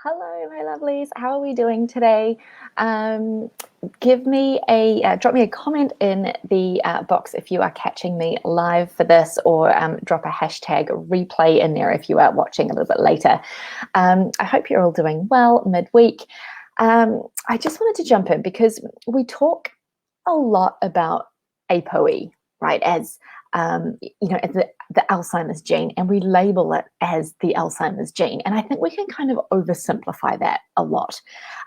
Hello, my lovelies. How are we doing today? Drop me a comment in the box if you are catching me live for this, or drop a hashtag replay in there if you are watching a little bit later. I hope you're all doing well midweek. I just wanted to jump in because we talk a lot about APOE, right, as the Alzheimer's gene, and we label it as the Alzheimer's gene. And I think we can kind of oversimplify that a lot.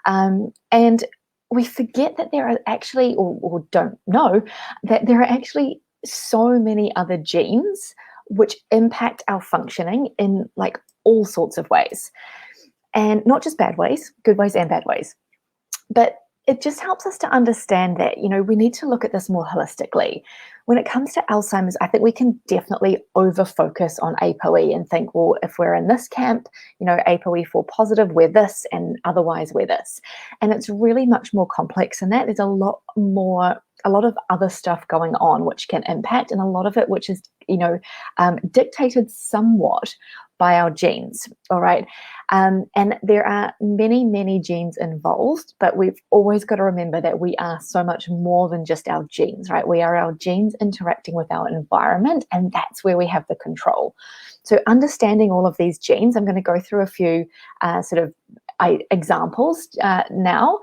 And we forget that there are actually, or don't know, that there are actually so many other genes which impact our functioning in like all sorts of ways. And not just bad ways, good ways and bad ways. But it just helps us to understand that, we need to look at this more holistically. When it comes to Alzheimer's, I think we can definitely over-focus on APOE and think, well, if we're in this camp, APOE4 positive, we're this, and otherwise we're this. And it's really much more complex than that. There's a lot of other stuff going on which can impact, and a lot of it which is, dictated somewhat by our genes, all right? And there are many, many genes involved, but we've always got to remember that we are so much more than just our genes, right? We are our genes interacting with our environment, and that's where we have the control. So understanding all of these genes, I'm going to go through a few examples now,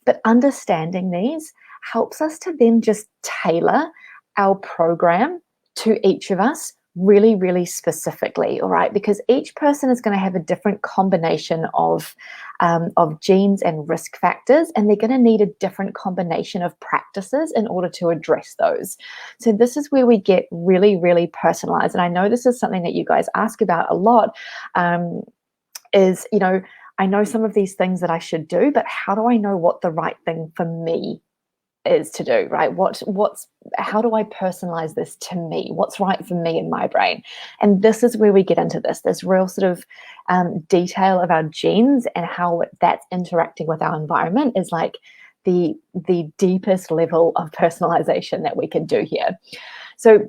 but understanding these helps us to then just tailor our program to each of us really, really specifically, all right? Because each person is going to have a different combination of genes and risk factors, and they're going to need a different combination of practices in order to address those. So this is where we get really, really personalized. And I know this is something that you guys ask about a lot, I know some of these things that I should do, but how do I know what the right thing for me is to do, right? How do I personalize this to me? What's right for me in my brain? And this is where we get into this real sort of detail of our genes and how that's interacting with our environment is like the deepest level of personalization that we can do here. So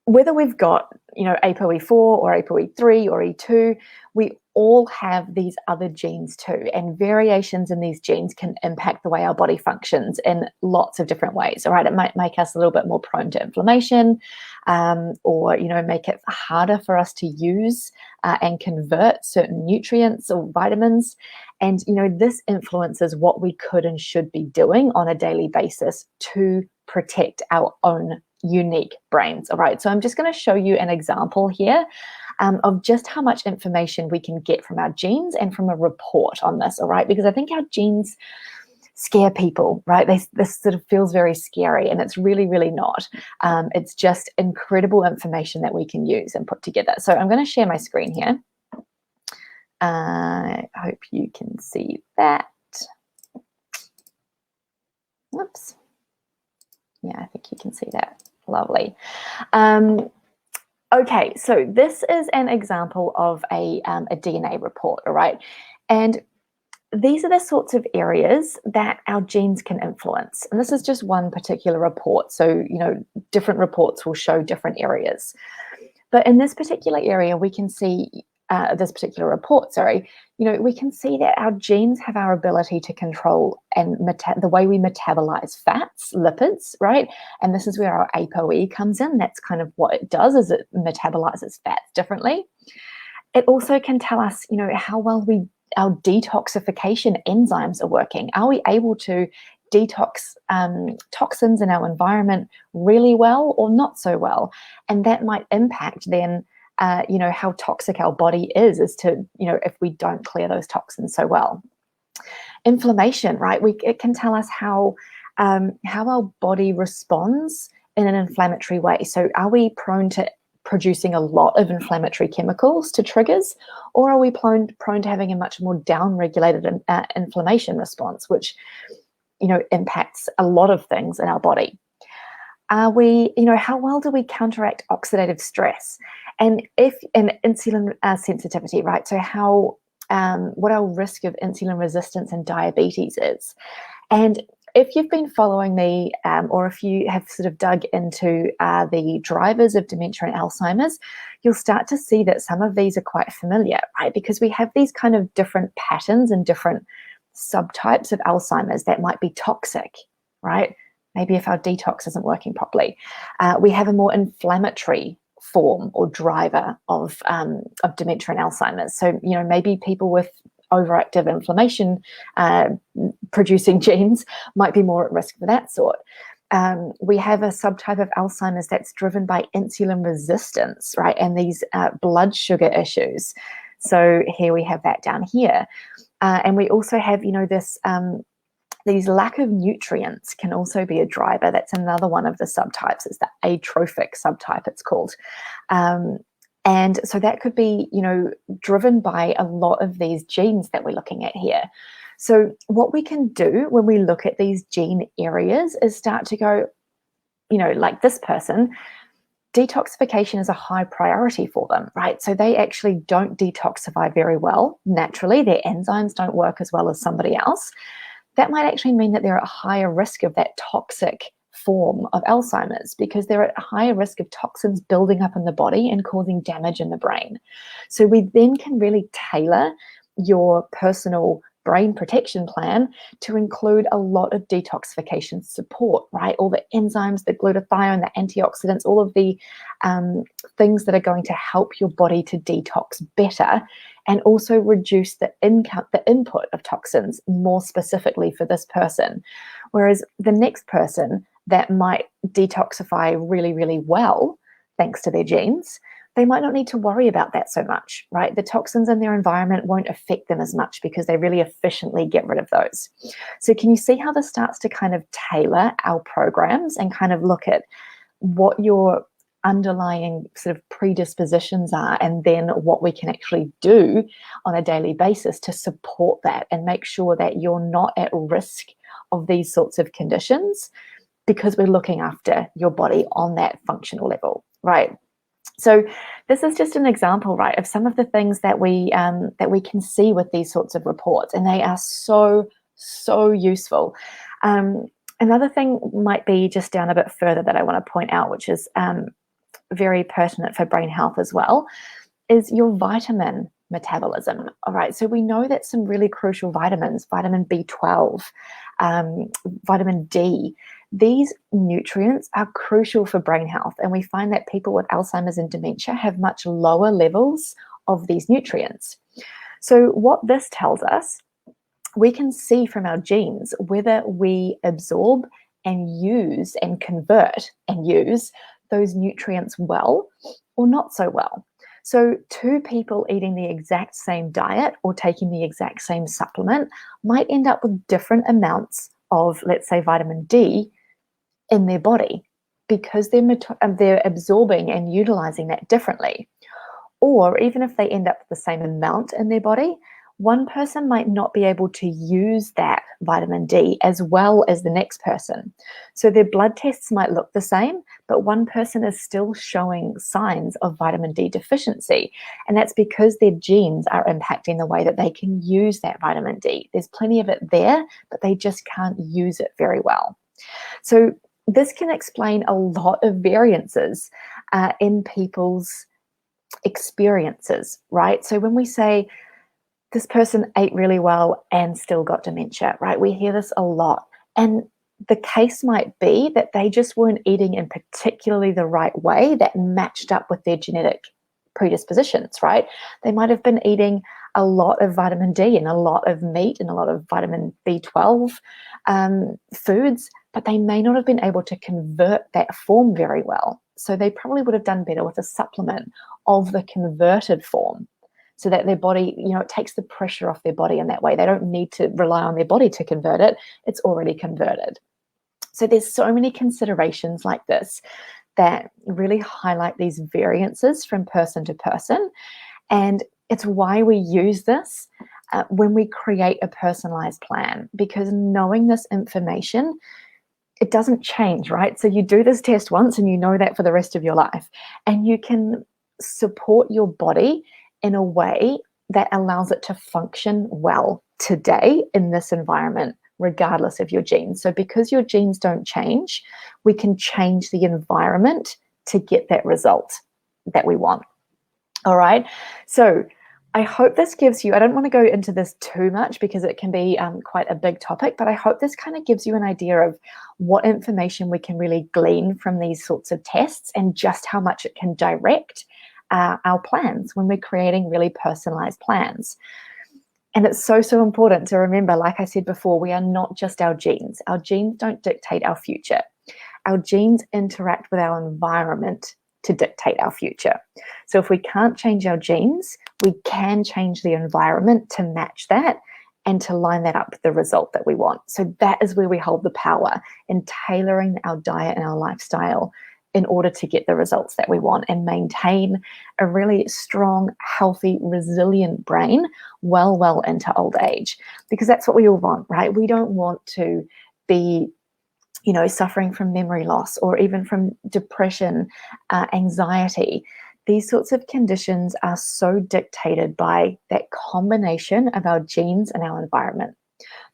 whether we've got, APOE4 or APOE3 or E2, we all have these other genes too, and variations in these genes can impact the way our body functions in lots of different ways. All right, it might make us a little bit more prone to inflammation, or make it harder for us to use and convert certain nutrients or vitamins. And this influences what we could and should be doing on a daily basis to protect our own unique brains. All right, so I'm just going to show you an example here of just how much information we can get from our genes and from a report on this. All right, because I think our genes scare people, right? This sort of feels very scary, and it's really, really not. It's just incredible information that we can use and put together. So I'm going to share my screen here. I hope you can see that. Whoops. Yeah, I think you can see that. Lovely. Okay, so this is an example of a DNA report, all right? And these are the sorts of areas that our genes can influence. And this is just one particular report. So, different reports will show different areas. But in this particular area, we can see, this particular report, we can see that our genes have our ability to control and the way we metabolize fats, lipids, right? And this is where our APOE comes in. That's kind of what it does, is it metabolizes fats differently. It also can tell us, how well our detoxification enzymes are working. Are we able to detox toxins in our environment really well or not so well? And that might impact then how toxic our body is as to, if we don't clear those toxins so well. Inflammation, right? It can tell us how our body responds in an inflammatory way. So are we prone to producing a lot of inflammatory chemicals to triggers, or are we prone to having a much more down-regulated inflammation response, which, impacts a lot of things in our body? Are we, how well do we counteract oxidative stress? And insulin sensitivity, right? So what our risk of insulin resistance and diabetes is. And if you've been following me, or if you have sort of dug into the drivers of dementia and Alzheimer's, you'll start to see that some of these are quite familiar, right? Because we have these kind of different patterns and different subtypes of Alzheimer's that might be toxic, right? Maybe if our detox isn't working properly. We have a more inflammatory form or driver of dementia and Alzheimer's. So, maybe people with overactive inflammation producing genes might be more at risk for that sort. We have a subtype of Alzheimer's that's driven by insulin resistance, right? And these blood sugar issues. So here we have that down here. And we also have, these lack of nutrients can also be a driver. That's another one of the subtypes. It's the atrophic subtype, it's called. And so that could be, driven by a lot of these genes that we're looking at here. So what we can do when we look at these gene areas is start to go, like this person, detoxification is a high priority for them, right? So they actually don't detoxify very well naturally. Their enzymes don't work as well as somebody else. That might actually mean that they're at higher risk of that toxic form of Alzheimer's, because they're at higher risk of toxins building up in the body and causing damage in the brain. So we then can really tailor your personal brain protection plan to include a lot of detoxification support, right? All the enzymes, the glutathione, the antioxidants, all of the things that are going to help your body to detox better, and also reduce the input of toxins more specifically for this person. Whereas the next person that might detoxify really, really well, thanks to their genes, they might not need to worry about that so much, right? The toxins in their environment won't affect them as much because they really efficiently get rid of those. So can you see how this starts to kind of tailor our programs and kind of look at what your underlying sort of predispositions are, and then what we can actually do on a daily basis to support that and make sure that you're not at risk of these sorts of conditions, because we're looking after your body on that functional level, right? So this is just an example, right, of some of the things that we can see with these sorts of reports, and they are so useful. Another thing might be just down a bit further that I want to point out, which is very pertinent for brain health as well, is your vitamin metabolism. All right, so we know that some really crucial vitamins, vitamin B12, vitamin D, these nutrients are crucial for brain health, and we find that people with Alzheimer's and dementia have much lower levels of these nutrients. So what this tells us, we can see from our genes whether we absorb and use and convert and use those nutrients well or not so well. So two people eating the exact same diet or taking the exact same supplement might end up with different amounts of, let's say, vitamin D in their body, because they're absorbing and utilizing that differently. Or even if they end up with the same amount in their body, one person might not be able to use that vitamin D as well as the next person. So their blood tests might look the same, but one person is still showing signs of vitamin D deficiency. And that's because their genes are impacting the way that they can use that vitamin D. There's plenty of it there, but they just can't use it very well. So this can explain a lot of variances in people's experiences, right? So when we say, this person ate really well and still got dementia, right? We hear this a lot. And the case might be that they just weren't eating in particularly the right way that matched up with their genetic predispositions, right? They might have been eating a lot of vitamin D and a lot of meat and a lot of vitamin B12 foods, but they may not have been able to convert that form very well. So they probably would have done better with a supplement of the converted form, so that their body, it takes the pressure off their body in that way. They don't need to rely on their body to convert it. It's already converted. So there's so many considerations like this that really highlight these variances from person to person. And it's why we use this when we create a personalized plan, because knowing this information, it doesn't change, right? So you do this test once and you know that for the rest of your life, and you can support your body in a way that allows it to function well today in this environment regardless of your genes. So because your genes don't change, we can change the environment to get that result that we want. All right. So I hope this gives you, I don't want to go into this too much because it can be quite a big topic, but I hope this kind of gives you an idea of what information we can really glean from these sorts of tests and just how much it can direct our plans when we're creating really personalized plans. And it's so, so important to remember, like I said before, we are not just our genes. Our genes don't dictate our future. Our genes interact with our environment to dictate our future. So if we can't change our genes, we can change the environment to match that and to line that up with the result that we want. So that is where we hold the power in tailoring our diet and our lifestyle in order to get the results that we want and maintain a really strong, healthy, resilient brain well into old age. Because that's what we all want, right? We don't want to be suffering from memory loss or even from depression, anxiety. These sorts of conditions are so dictated by that combination of our genes and our environment.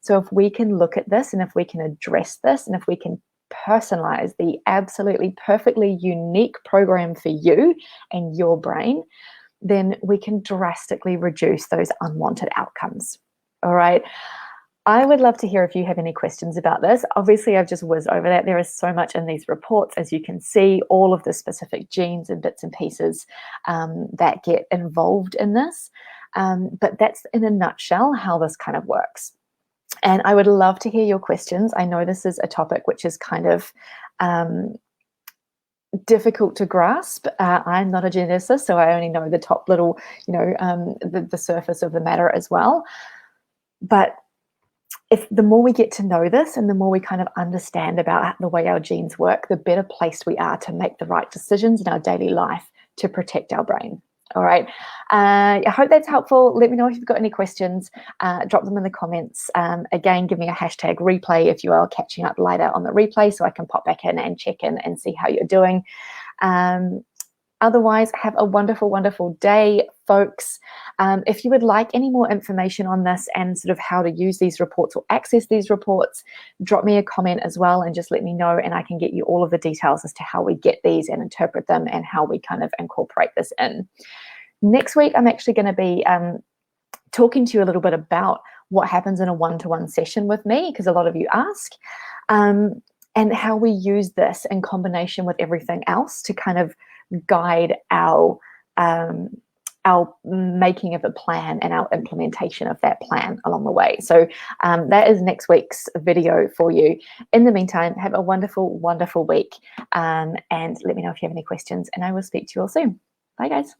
So if we can look at this and if we can address this and if we can personalize the absolutely perfectly unique program for you and your brain, then we can drastically reduce those unwanted outcomes. All right. I would love to hear if you have any questions about this. Obviously, I've just whizzed over that. There is so much in these reports, as you can see, all of the specific genes and bits and pieces that get involved in this. But that's in a nutshell how this kind of works. And I would love to hear your questions. I know this is a topic which is kind of difficult to grasp. I'm not a geneticist, so I only know the top little, the surface of the matter as well. But if the more we get to know this and the more we kind of understand about the way our genes work, the better placed we are to make the right decisions in our daily life to protect our brain. All right. I hope that's helpful. Let me know if you've got any questions. Drop them in the comments. Again, give me a hashtag replay if you are catching up later on the replay so I can pop back in and check in and see how you're doing. Otherwise, have a wonderful, wonderful day, folks. If you would like any more information on this and sort of how to use these reports or access these reports, drop me a comment as well and just let me know and I can get you all of the details as to how we get these and interpret them and how we kind of incorporate this in. Next week, I'm actually going to be talking to you a little bit about what happens in a one-to-one session with me, because a lot of you ask, and how we use this in combination with everything else to kind of guide our making of a plan and our implementation of that plan along the way. So that is next week's video for you. In the meantime, have a wonderful, wonderful week, and let me know if you have any questions, and I will speak to you all soon. Bye, guys.